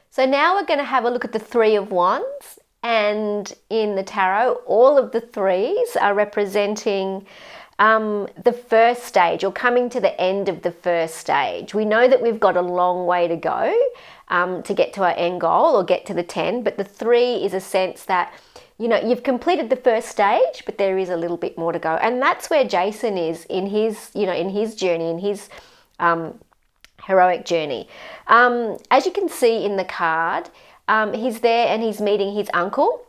So now we're going to have a look at the Three of Wands, and in the tarot, all of the threes are representing the first stage, or coming to the end of the first stage. We know that we've got a long way to go to get to our end goal or get to the 10, but the 3 is a sense that, you know, you've completed the first stage, but there is a little bit more to go. And that's where Jason is in his, you know, in his journey, in his heroic journey. As you can see in the card, he's there and he's meeting his uncle,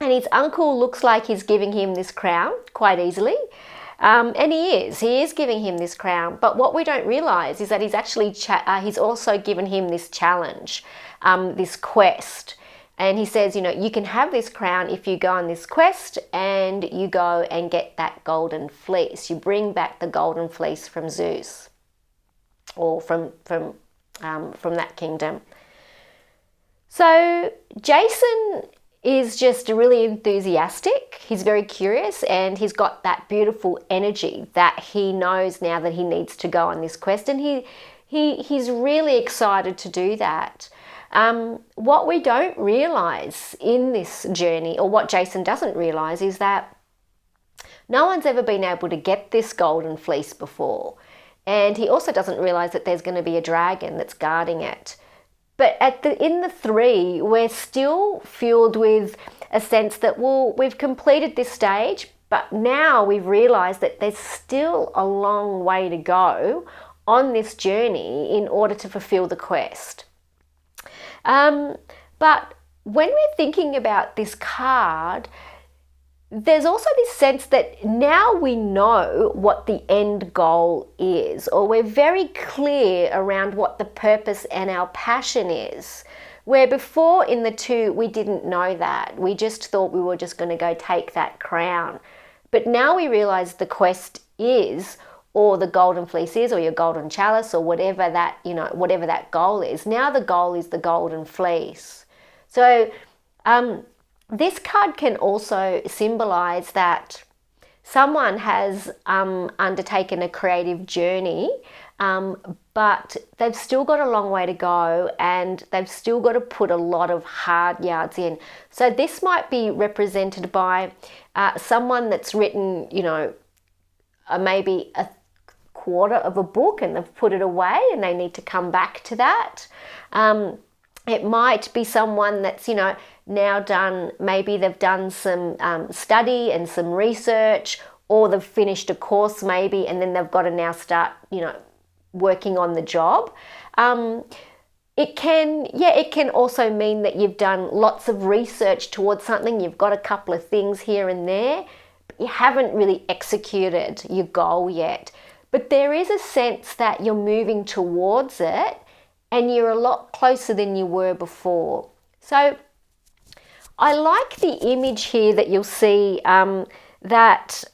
and his uncle looks like he's giving him this crown quite easily. And he is giving him this crown, but what we don't realize is that he's actually he's also given him this challenge, this quest. And he says, you know, you can have this crown if you go on this quest and you go and get that golden fleece. You bring back the golden fleece from Zeus, or from that kingdom. So Jason is just really enthusiastic. He's very curious, and he's got that beautiful energy that he knows now that he needs to go on this quest, and he's really excited to do that. What we don't realize in this journey, or what Jason doesn't realize, is that no one's ever been able to get this golden fleece before. And he also doesn't realize that there's going to be a dragon that's guarding it. But in the 3, we're still filled with a sense that, well, we've completed this stage, but now we've realized that there's still a long way to go on this journey in order to fulfill the quest. But when we're thinking about this card, there's also this sense that now we know what the end goal is, or we're very clear around what the purpose and our passion is. Where before in the 2, we didn't know that. We just thought we were just going to go take that crown. But now we realize the quest is, or the golden fleece is, or your golden chalice, or whatever that, you know, whatever that goal is. Now the goal is the golden fleece. So, this card can also symbolize that someone has undertaken a creative journey, but they've still got a long way to go, and they've still got to put a lot of hard yards in. So this might be represented by someone that's written, you know, maybe a quarter of a book, and they've put it away and they need to come back to that. It might be someone that's, you know, now done, maybe they've done some study and some research, or they've finished a course maybe, and then they've got to now start, you know, working on the job. It can also mean that you've done lots of research towards something, you've got a couple of things here and there, but you haven't really executed your goal yet. But there is a sense that you're moving towards it, and you're a lot closer than you were before. So I like the image here that you'll see, that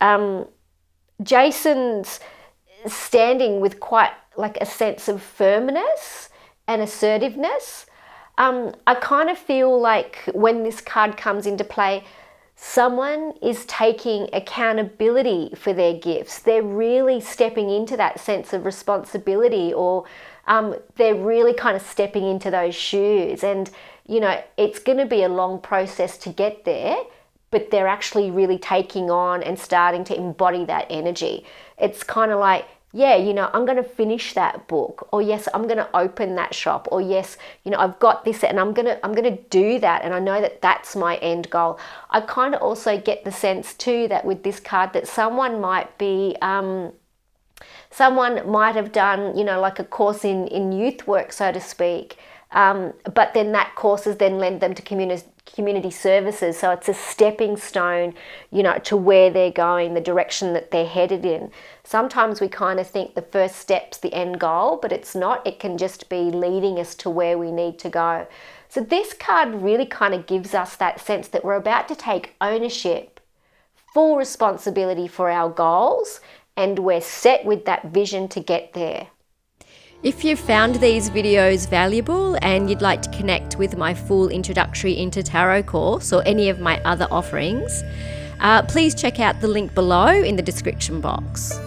Jason's standing with quite like a sense of firmness and assertiveness. I kind of feel like when this card comes into play, someone is taking accountability for their gifts. They're really stepping into that sense of responsibility, or they're really kind of stepping into those shoes. And, you know, it's going to be a long process to get there, but they're actually really taking on and starting to embody that energy. It's kind of like, yeah, you know, I'm going to finish that book, or yes, I'm going to open that shop, or yes, you know, I've got this and I'm going to do that, and I know that that's my end goal. I kind of also get the sense too that with this card that someone might have done, you know, like a course in youth work, so to speak, but then that course has then led them to community services. So it's a stepping stone, you know, to where they're going, the direction that they're headed in. Sometimes we kind of think the first step's the end goal, but it's not. It can just be leading us to where we need to go. So this card really kind of gives us that sense that we're about to take ownership, full responsibility for our goals, and we're set with that vision to get there. If you've found these videos valuable and you'd like to connect with my full Introductory into Tarot course or any of my other offerings, please check out the link below in the description box.